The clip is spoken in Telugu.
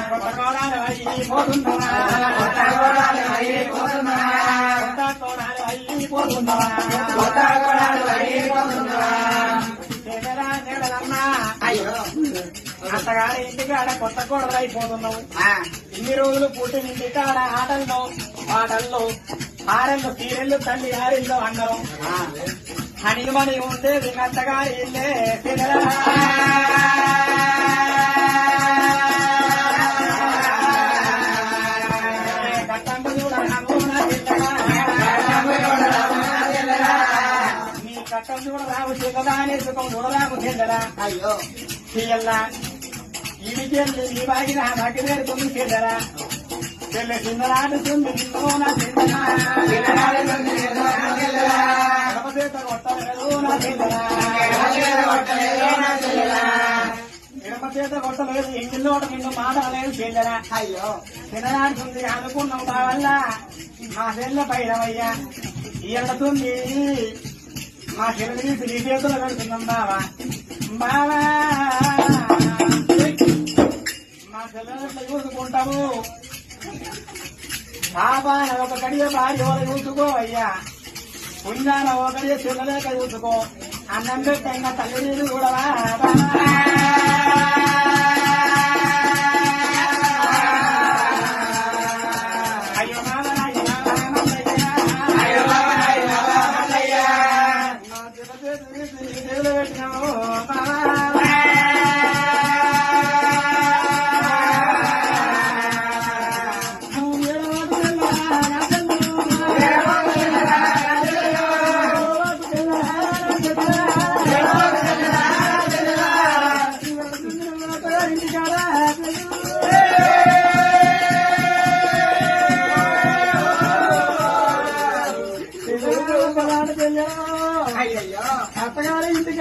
కొత్త కోడాలు అయిపోతున్నావా అత్తగారి ఇంటికాడ కొత్త కోడలు అయిపోతున్నావు. ఇన్ని రోజులు పుట్టిన ఇంటికాడ ఆటల్లో పాటల్లో ఆరెళ్ళు తీరెళ్ళు తల్లి గారిల్లో అన్నారు. హనిమని ఉండేది అత్తగారి ఇల్లే నీ కట్టం చూడరావు చిన్నదాని సుఖం చూడరాకు చెందరా. అయ్యో చెయ్యల్లా ఇడికెళ్ళి ఈ బాగిన బాగిదేరు తొమ్మిది చెందరా. చెల్లె చిన్నరాడు తుంది నిన్నోనా చెందరా. ఎడమ చేత కొట్టలేదు ఇంటిలో నిన్ను మాటలేదు చెల్లెరా. అయ్యో తినడానికి అనుకున్నాం వల్ల మా చెల్లె పైరవయ్యా ఈడతుంది. మా చెల్లె తీసి నీ చేతులు పెడుతున్నాం బావా. బావా మా చెల్లెలు చూసుకుంటాము. పాపాన ఒక గడియ భార్య చూసుకో అయ్యా. పుణ్యాన ఒకటే చెల్లలేక చూసుకో. అన్నం పెట్టైనా తల్లి నీరు చూడవా. అయ్యో దేవుడు పెట్టినాము. అత్తగారి ఇంటికి